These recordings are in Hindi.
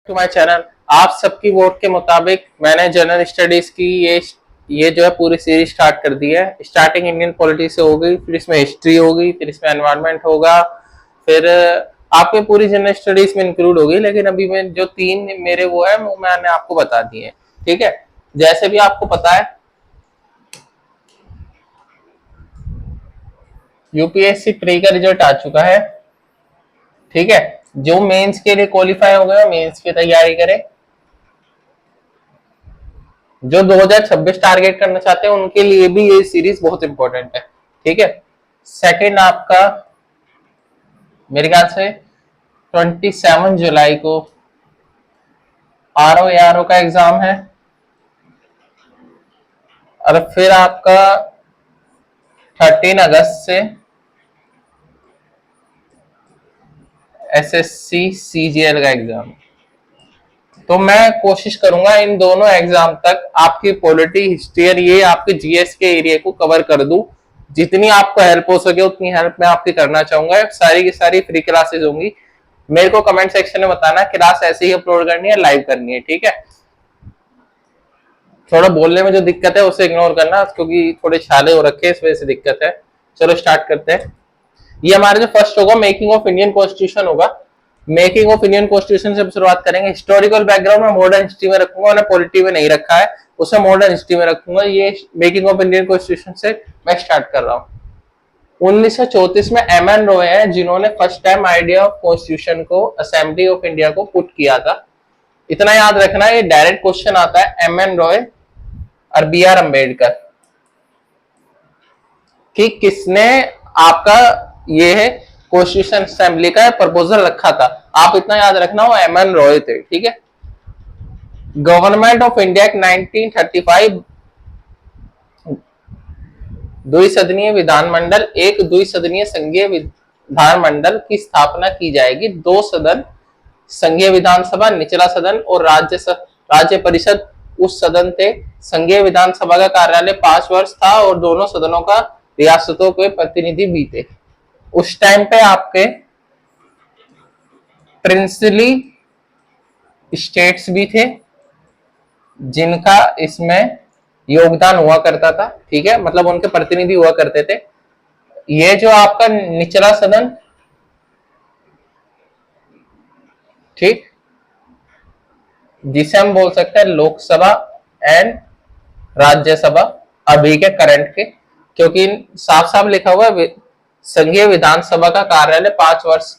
To my channel. आप सबकी वोट के मुताबिक मैंने जनरल स्टडीज की ये जो है पूरी सीरीज स्टार्ट कर दी है। स्टार्टिंग इंडियन पॉलिटी से हो गई, फिर इसमें हिस्ट्री होगी, फिर इसमें एनवायरनमेंट होगा, फिर आपके पूरी जनरल स्टडीज में इंक्लूड होगी। लेकिन अभी मैं जो तीन मेरे वो है वो मैंने आपको बता दिए हैं। ठीक है, जैसे भी आपको पता है यूपीएससी प्री का रिजल्ट आ चुका है। ठीक है, जो मेंस के लिए क्वालिफाई हो गए मेंस की तैयारी करें। जो 2026 टारगेट करना चाहते हैं उनके लिए भी ये सीरीज बहुत इंपॉर्टेंट है। ठीक है, सेकंड आपका मेरे ख्याल से 27 जुलाई को आरओ का एग्जाम है, और फिर आपका 13 अगस्त से एसएससी सीजीएल का एग्जाम। तो मैं कोशिश करूंगा इन दोनों एग्जाम तक आपकी पॉलिटी, हिस्ट्री और ये आपके जीएस के एरिया को कवर कर दूं। जितनी आपको हेल्प हो सके उतनी हेल्प मैं आपकी करना चाहूंगा। सारी की सारी फ्री क्लासेस होंगी। मेरे को कमेंट सेक्शन में बताना क्लास ऐसे ही अपलोड करनी है, लाइव करनी है। ठीक है, थोड़ा बोलने में जो दिक्कत है उसे इग्नोर करना, क्योंकि थोड़े छाले हो रखे हैं, इस वजह से दिक्कत है। चलो स्टार्ट करते हैं। ये हमारा जो फर्स्ट होगा मेकिंग ऑफ इंडियन कॉन्स्टिट्यूशन होगा। मेकिंग ऑफ इंडियन कॉन्स्टिट्यूशन से शुरुआत करेंगे। हिस्टोरिकल बैकग्राउंड में मॉडर्न हिस्ट्री में रखूंगा, मैंने पॉलिटी में नहीं रखा है, उसे मॉडर्न हिस्ट्री में रखूंगा। ये मेकिंग ऑफ इंडियन कॉन्स्टिट्यूशन से मैं स्टार्ट कर रहा हूँ। 1934 में एम एन रॉय है जिन्होंने first time idea of constitution को असेंबली ऑफ इंडिया को पुट किया था। इतना याद रखना, ये डायरेक्ट क्वेश्चन आता है एम एन रॉय और बी आर अम्बेडकर कि किसने आपका ये है कॉन्स्टिट्यूशन असेंबली का प्रपोजल रखा था। आप इतना याद रखना, वो एम एन रॉय थे। ठीक है, गवर्नमेंट ऑफ इंडिया 1935 द्विसदनीय विधानमंडल, एक द्विसदनीय संघीय विधानमंडल की स्थापना की जाएगी। 2 सदन संघीय विधानसभा निचला सदन और राज्य परिषद उस सदन थे। संघीय विधानसभा का कार्यालय 5 वर्ष था और दोनों सदनों का रियासतों के प्रतिनिधि भी थे। उस टाइम पे आपके प्रिंसली स्टेट्स भी थे जिनका इसमें योगदान हुआ करता था। ठीक है, मतलब उनके प्रतिनिधि हुआ करते थे। ये जो आपका निचला सदन, ठीक, जिसे हम बोल सकते हैं लोकसभा एंड राज्यसभा अभी के करंट के, क्योंकि साफ साफ लिखा हुआ है संघीय विधानसभा का कार्यालय 5 वर्ष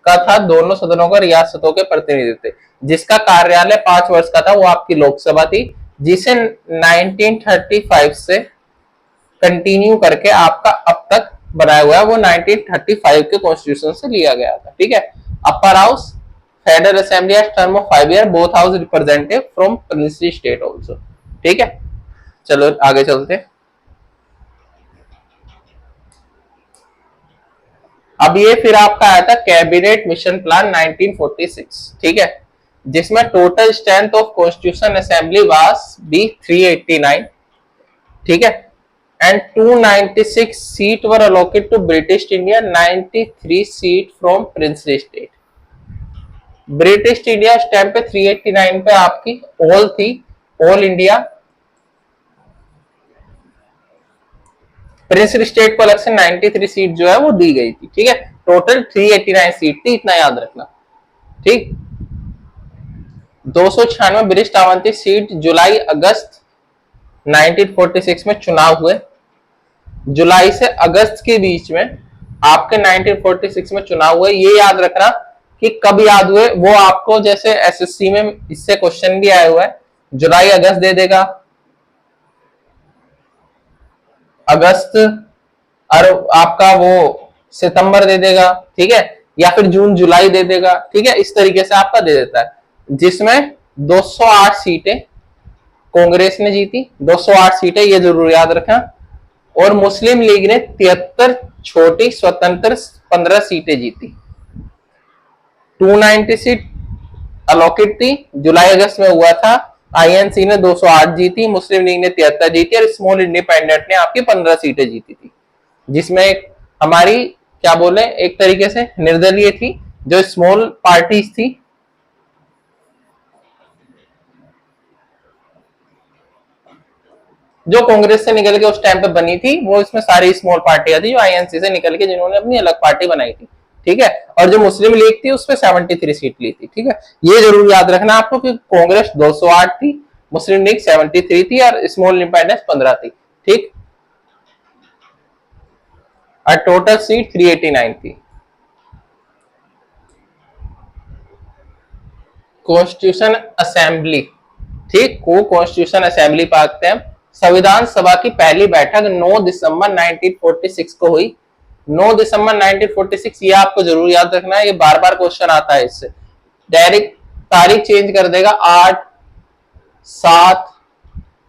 का था, दोनों सदनों का रियासतों के प्रतिनिधि थे। जिसका कार्यालय 5 वर्ष का था वो आपकी लोकसभा थी, जिसे 1935 से कंटिन्यू करके आपका अब तक बनाया हुआ है, वो 1935 के कॉन्स्टिट्यूशन से लिया गया था। ठीक है, upper house federal assembly term of 5 year, both house representative from princely state also. ठीक है, चलो आगे चलते हैं। अब ये फिर आपका आया था कैबिनेट मिशन प्लान 1946। ठीक है, जिसमें total strength of constitution assembly was be 389। ठीक है, and 296 seat were allocate to British India, 93 seat from princely state. British India उस टाइम पे 389 पे आपकी ऑल थी, ऑल इंडिया। प्रिंसली स्टेट को अलग से 93 सीट जो है वो दी गई थी। ठीक है, टोटल 389 सीट थी, इतना याद रखना। ठीक, 296 वरिष्ठ आवंटित सीट जुलाई अगस्त 1946 में चुनाव हुए। जुलाई से अगस्त के बीच में आपके 1946 में चुनाव हुए। ये याद रखना कि कब याद हुए वो आपको, जैसे एसएससी में इससे क्वेश्चन भी आया हुआ है, जुलाई अगस्त दे देगा, अगस्त और आपका वो सितंबर दे देगा। ठीक है, या फिर जून जुलाई दे देगा। ठीक है, इस तरीके से आपका दे देता है, जिसमें 208 सीटें कांग्रेस ने जीती। 208 सीटें, ये जरूर याद रखना। और मुस्लिम लीग ने 73 छोटी स्वतंत्र 15 सीटें जीती। 290 सीट अलोकेट थी, जुलाई अगस्त में हुआ था। आईएनसी ने 208 जीती, मुस्लिम लीग ने 73 जीती और स्मॉल इंडिपेंडेंट ने आपकी 15 सीटें जीती थी। जिसमें हमारी क्या बोले, एक तरीके से निर्दलीय थी, जो स्मॉल पार्टीज थी जो कांग्रेस से निकल के उस टाइम पे बनी थी, वो इसमें सारी स्मॉल पार्टियां थी जो आईएनसी से निकल के जिन्होंने अपनी अलग पार्टी बनाई थी। ठीक है, और जो मुस्लिम लीग थी उसपे 73 सीट ली थी। ठीक है, ये जरूर याद रखना आपको कि कांग्रेस 208 थी, मुस्लिम लीग 73 थी और स्मॉल इंडिपेंडेंस 15 थी। ठीक, और टोटल सीट 389 थी। कॉन्स्टिट्यूशन असेंबली, ठीक, को कॉन्स्टिट्यूशन असेंबली पाते हैं। संविधान सभा की पहली बैठक 9 दिसंबर 1946 को हुई। 9 दिसंबर 1946, ये आपको जरूर याद रखना है, ये बार बार क्वेश्चन आता है इससे। डायरेक्ट तारीख चेंज कर देगा, 8, 7,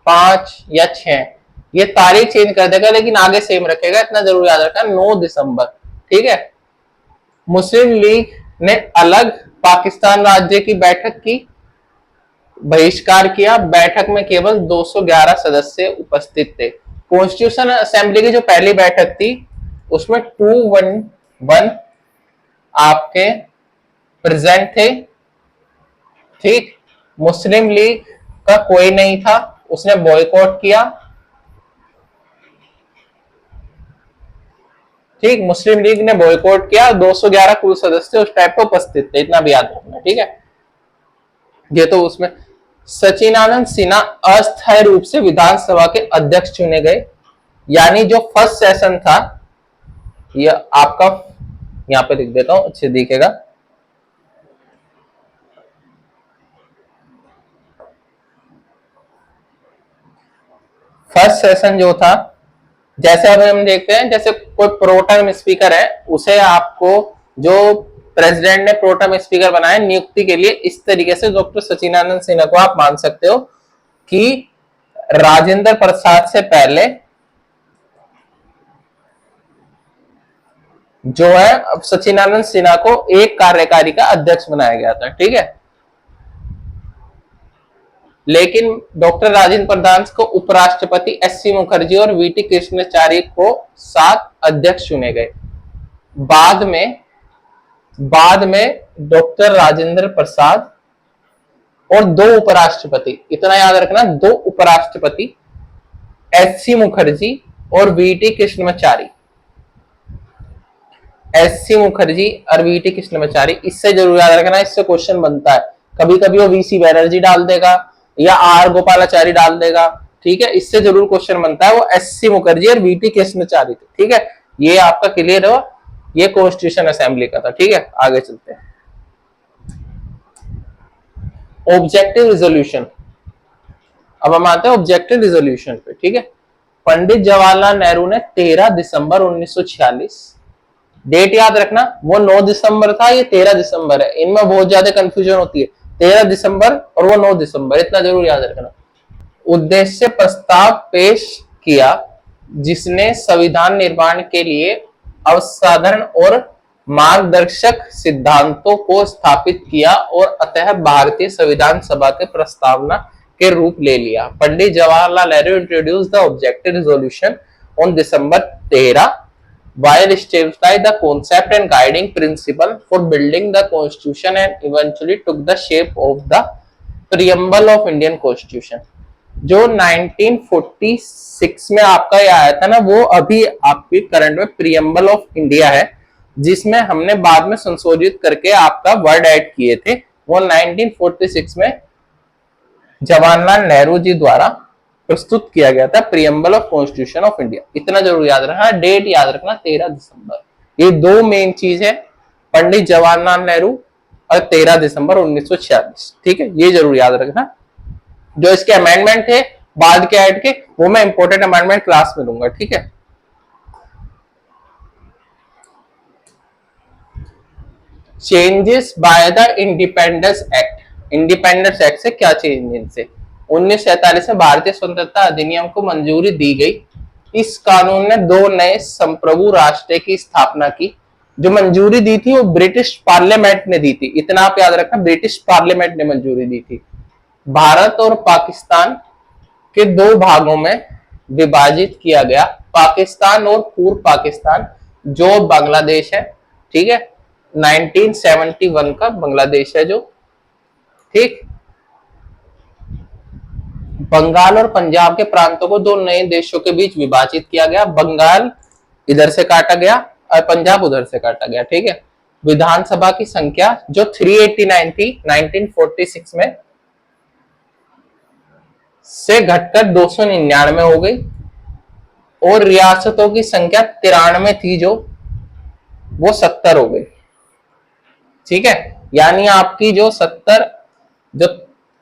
5 या 6, ये तारीख चेंज कर देगा लेकिन आगे सेम रखेगा, इतना जरूर याद रखना, 9 दिसंबर। ठीक है, मुस्लिम लीग ने अलग पाकिस्तान राज्य की बैठक की, बहिष्कार किया। बैठक में केवल 211 सदस्य उपस्थित थे। कॉन्स्टिट्यूशन असेंबली की जो पहली बैठक थी उसमें 211 आपके प्रेजेंट थे। ठीक, मुस्लिम लीग का कोई नहीं था, उसने बॉयकॉट किया। ठीक, मुस्लिम लीग ने बॉयकॉट किया। 211 कुल सदस्य उस टाइप पर उपस्थित थे, इतना भी याद रखना। ठीक है, ये तो उसमें सचिदानंद सिन्हा अस्थायी रूप से विधानसभा के अध्यक्ष चुने गए। यानी जो फर्स्ट सेशन था, ये आपका यहां पे लिख देता हूं, अच्छे दिखेगा। फर्स्ट सेशन जो था, जैसे अब हम देखते हैं, जैसे कोई प्रोटर्म स्पीकर है, उसे आपको जो प्रेसिडेंट ने प्रोटर्म स्पीकर बनाया नियुक्ति के लिए, इस तरीके से डॉक्टर सचिदानंद सिन्हा को आप मान सकते हो कि राजेंद्र प्रसाद से पहले जो है अब सचिदानंद सिन्हा को एक कार्यकारी का अध्यक्ष बनाया गया था। ठीक है, लेकिन डॉक्टर राजेंद्र प्रसाद को उपराष्ट्रपति एस.सी. मुखर्जी और वी.टी. कृष्णाचार्य को 7 अध्यक्ष चुने गए। बाद में डॉक्टर राजेंद्र प्रसाद और 2 उपराष्ट्रपति, इतना याद रखना, 2 उपराष्ट्रपति एस.सी. मुखर्जी और वी.टी. कृष्णाचार्य, एस.सी. मुखर्जी और वी.टी. कृष्णाचार्य, इससे जरूर याद रखना, इससे क्वेश्चन बनता है। कभी कभी वो वी.सी. बैनर्जी डाल देगा या आर गोपालाचारी डाल देगा। ठीक है, इससे जरूर क्वेश्चन बनता है, वो एस.सी. मुखर्जी और वी.टी. कृष्णाचार्य थे। ठीक है, ये आपका क्लियर हो, ये कॉन्स्टिट्यूशन असेंबली का था। ठीक है, आगे चलते हैं। ऑब्जेक्टिव रिजोल्यूशन, अब हम आते हैं ऑब्जेक्टिव रिजोल्यूशन पे। ठीक है, पंडित जवाहरलाल नेहरू ने 13 दिसंबर 1946, डेट याद रखना, वो 9 दिसंबर था, ये 13 दिसंबर है, इनमें बहुत ज्यादा कंफ्यूजन होती है। 13 दिसंबर और वो 9 दिसंबर, इतना जरूर याद रखना। उद्देश्य प्रस्ताव पेश किया जिसने संविधान निर्माण के लिए अवसाधारण और मार्गदर्शक सिद्धांतों को स्थापित किया और अतः भारतीय संविधान सभा के प्रस्तावना के रूप ले लिया। Pandit Jawaharlal Nehru introduce the objective resolution on December 13 while establishing the concept and guiding principle for building the constitution and eventually took the shape of the preamble of Indian Constitution। जो 1946 में आपका ये आया था ना, वो अभी आपके करंट में प्रियम्बल ऑफ इंडिया है, जिसमें हमने बाद में संशोधित करके आपका वर्ड ऐड किए थे। वो 1946 में जवाहरलाल नेहरू जी द्वारा प्रस्तुत किया गया था, preamble of constitution of India. इतना जरूर याद रखना, डेट याद रखना 13 दिसंबर। ये 2 मेन चीज है, पंडित जवाहरलाल नेहरू और 13 दिसंबर 1946। ठीक है, ये जरूर याद रखना। जो इसके अमेंडमेंट थे बाद के ऐड के, वो मैं इंपोर्टेंट अमेंडमेंट क्लास में दूंगा। ठीक है, changes by the independence act. Independence act से क्या चेंज, इनसे 1947 में भारतीय स्वतंत्रता अधिनियम को मंजूरी दी गई। इस कानून ने 2 नए संप्रभु राष्ट्र की स्थापना की। जो मंजूरी दी थी वो ब्रिटिश पार्लियामेंट ने दी थी, इतना आप याद रखना, ब्रिटिश पार्लियामेंट ने मंजूरी दी थी। भारत और पाकिस्तान के 2 भागों में विभाजित किया गया, पाकिस्तान और पूर्व पाकिस्तान, जो बांग्लादेश है। ठीक है, 1971 का बांग्लादेश है जो। ठीक, बंगाल और पंजाब के प्रांतों को दो नए देशों के बीच विभाजित किया गया। बंगाल इधर से काटा गया और पंजाब उधर से काटा गया, ठीक है। विधानसभा की संख्या जो 389 थी 1946 में, से घटकर 299 हो गई, और रियासतों की संख्या 93 थी जो वो 70 हो गई, ठीक है। यानी आपकी जो 70 जो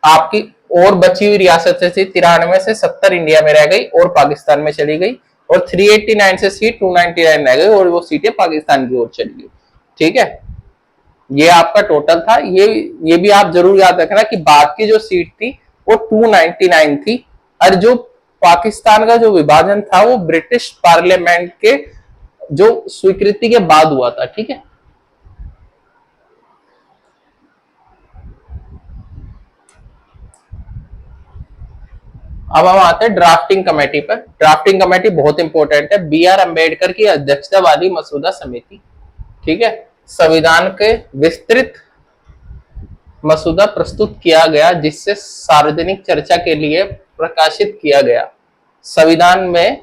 आपकी और बची हुई रियासतें थी 93 से 70 इंडिया में रह गई और पाकिस्तान में चली गई, और 389 से सीट 299 रह गई और वो सीटें पाकिस्तान की ओर चली गई, ठीक है। ये आपका टोटल था। ये भी आप जरूर याद रखना कि बाद की जो सीट थी वो 299 थी, और जो पाकिस्तान का जो विभाजन था वो ब्रिटिश पार्लियामेंट के जो स्वीकृति के बाद हुआ था, ठीक है। अब हम आते हैं ड्राफ्टिंग कमेटी पर। ड्राफ्टिंग कमेटी बहुत इंपॉर्टेंट है, बी आर अम्बेडकर की अध्यक्षता वाली मसूदा समिति, ठीक है। संविधान के विस्तृत मसूदा प्रस्तुत किया गया जिससे सार्वजनिक चर्चा के लिए प्रकाशित किया गया। संविधान में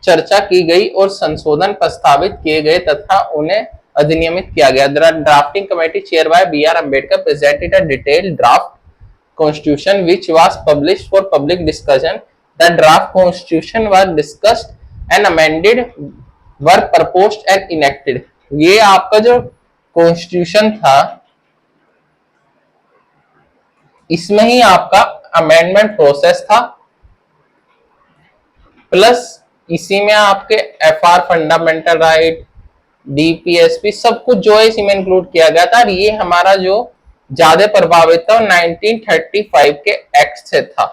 चर्चा की गई और संशोधन प्रस्तावित किए गए तथा उन्हें अधिनियमित किया गया। Drafting committee chair by B R Ambedkar presented a detailed draft constitution which was published for public discussion. The draft constitution was discussed and amended, were proposed and enacted. ये आपका जो कॉन्स्टिट्यूशन था इसमें ही आपका अमेंडमेंट प्रोसेस था, प्लस इसी में आपके एफआर फंडामेंटल राइट, डीपीएसपी सब कुछ जो है इसी में इंक्लूड किया गया था। और ये हमारा जो ज्यादा प्रभावित था 1935 के एक्ट से था,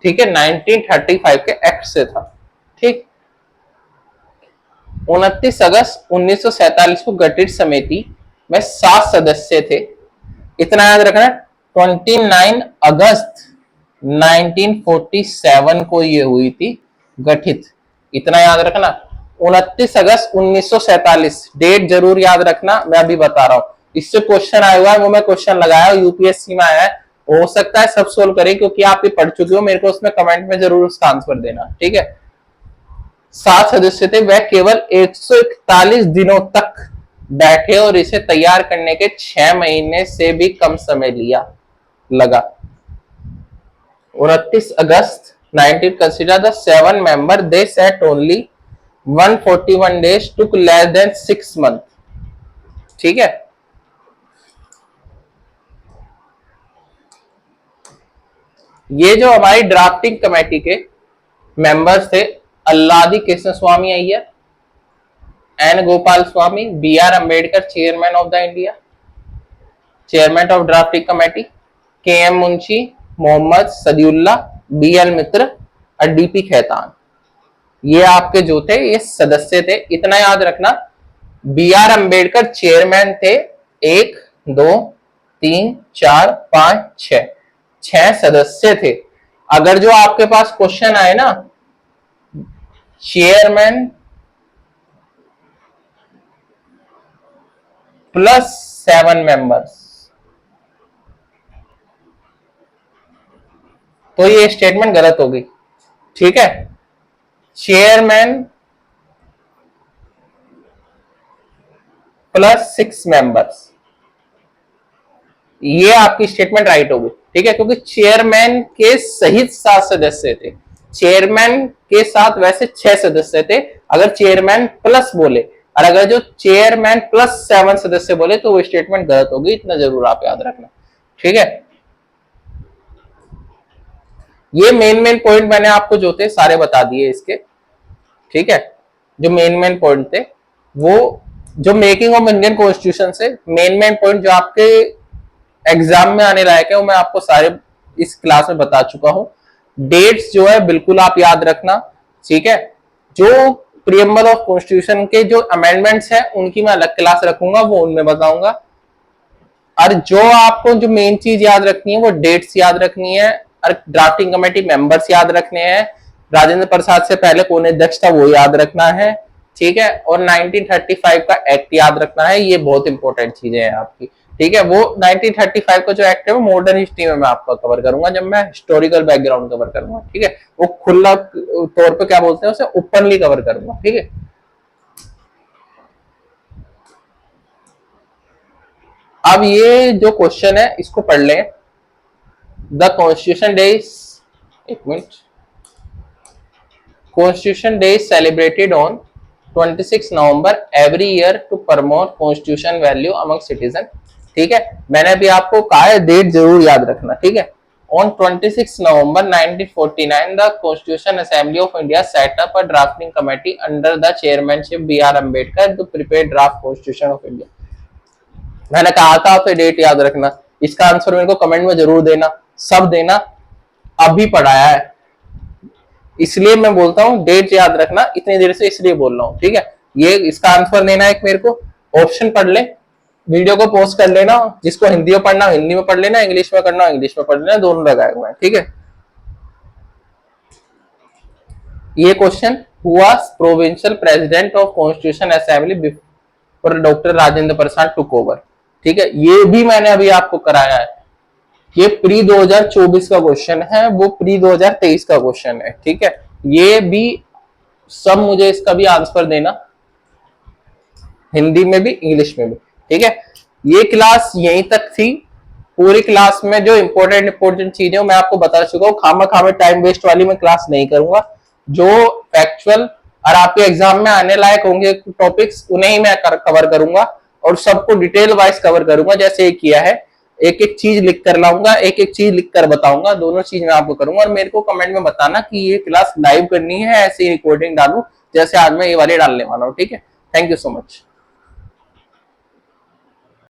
ठीक है। 1935 के एक्ट से था, ठीक। 29 अगस्त 1947 को गठित समिति में 7 सदस्य थे। इतना याद रखना, 29 अगस्त 1947 को ये हुई थी गठित, इतना याद रखना। 29 अगस्त 1947 डेट जरूर याद रखना, मैं अभी बता रहा हूं। इससे क्वेश्चन आया हुआ है, वो मैं क्वेश्चन लगाया यूपीएससी में आया है, हो सकता है सब सोल्व करें क्योंकि आप ये पढ़ चुके हो। मेरे को उसमें कमेंट में जरूर उसका आंसर देना, ठीक है। 7 सदस्य थे, वह केवल 141 दिनों तक बैठे और इसे तैयार करने के 6 महीने से भी कम समय लगा। 29 अगस्त 19 consider the 7 member they sat only 141 days took less than 6 months, ठीक है। ये जो हमारी ड्राफ्टिंग कमेटी के मेंबर्स थे, Alladi Krishna Swami Ayyar, N Gopal Swami, B R Ambedkar chairman of the India, chairman of drafting committee, K M Munshi, Mohammad Sadiullah, B L Mitra और डीपी खेतान, ये आपके जो थे ये सदस्य थे। इतना याद रखना, बी आर अम्बेडकर चेयरमैन थे, 1 2 3 4 5 6 सदस्य थे। अगर जो आपके पास क्वेश्चन आए ना चेयरमैन प्लस 7 मेंबर्स, तो ये स्टेटमेंट गलत होगी, ठीक है। चेयरमैन प्लस 6 मेंबर्स, ये आपकी स्टेटमेंट राइट होगी, ठीक है, क्योंकि चेयरमैन के सहित 7 सदस्य थे। चेयरमैन के साथ वैसे 6 सदस्य थे, अगर चेयरमैन प्लस बोले, और अगर जो चेयरमैन प्लस 7 सदस्य बोले तो वो स्टेटमेंट गलत होगी, इतना जरूर आप याद रखना, ठीक है। ये मेन पॉइंट मैंने आपको जो थे सारे बता दिए इसके, ठीक है। जो मेन पॉइंट थे वो जो मेकिंग ऑफ इंडियन कॉन्स्टिट्यूशन से मेन पॉइंट जो आपके एग्जाम में आने लायक है वो मैं आपको सारे इस क्लास में बता चुका हूं। डेट्स जो है बिल्कुल आप याद रखना, ठीक है। जो प्रीएम्बल ऑफ कॉन्स्टिट्यूशन के जो अमेंडमेंट्स हैं उनकी मैं अलग क्लास रखूंगा, वो उनमें बताऊंगा। और जो आपको जो मेन चीज याद रखनी है वो डेट्स याद रखनी है, और ड्राफ्टिंग कमेटी मेंबर्स याद रखने हैं, राजेंद्र प्रसाद से पहले कौन अध्यक्ष था वो याद रखना है, ठीक है। और 1935 का एक्ट याद रखना है, ये बहुत इंपॉर्टेंट चीजें हैं आपकी। ठीक है। वो 1935 का जो एक्ट है वो मॉडर्न हिस्ट्री में मैं आपका कवर करूंगा जब मैं हिस्टोरिकल बैकग्राउंड कवर करूंगा, ठीक है। वो खुला तौर पे क्या बोलते हैं उसे, ओपनली कवर करूंगा, ठीक है। अब ये जो क्वेश्चन है इसको पढ़ लें। द कॉन्स्टिट्यूशन डे इज, एक minute, constitution day is celebrated on 26 November every year to promote constitution value among citizen, ठीक है। मैंने अभी आपको कहा है डेट जरूर याद रखना, ठीक है। On 26 November 1949 the constitution assembly of India set up a drafting committee under the chairmanship B R. Ambedkar to prepare draft constitution of India. मैंने कहा था आपसे डेट याद रखना, इसका आंसर मेरे को कमेंट में जरूर देना, सब देना, अभी पढ़ाया है इसलिए मैं बोलता हूँ डेट याद रखना, इतनी देर से इसलिए बोल रहा हूँ, ठीक है। ये इसका आंसर देना है एक मेरे को, ऑप्शन पढ़ ले, वीडियो को पॉज कर लेना, जिसको हिंदी में पढ़ना हिंदी में पढ़ लेना, इंग्लिश में करना इंग्लिश में पढ़ लेना, दोनों लगाए हुए हैं, ठीक है। ये क्वेश्चन हुआ provincial president of constitution assembly before doctor Rajendra Prasad took over, ठीक है। ये भी मैंने अभी आपको कराया है, ये प्री 2024 का क्वेश्चन है, वो प्री 2023 का क्वेश्चन है, ठीक है। ये भी सब मुझे इसका भी आंसर देना, हिंदी में भी इंग्लिश में भी, ठीक है। ये क्लास यहीं तक थी। पूरी क्लास में जो इंपॉर्टेंट चीजें मैं आपको बता चुका हूँ, खामा खामे टाइम वेस्ट वाली मैं क्लास नहीं करूंगा। जो फैक्चुअल और आपके एग्जाम में आने लायक होंगे टॉपिक्स उन्हें ही मैं कवर करूंगा और सबको डिटेल वाइज कवर करूंगा जैसे किया है। एक एक चीज लिख कर लाऊंगा, एक एक चीज लिख कर बताऊंगा, दोनों चीज मैं आपको करूंगा। और मेरे को कमेंट में बताना कि ये क्लास लाइव करनी है ऐसे ही रिकॉर्डिंग डालूं जैसे आज मैं ये वाली डालने वाला हूँ, ठीक है। Thank you so much.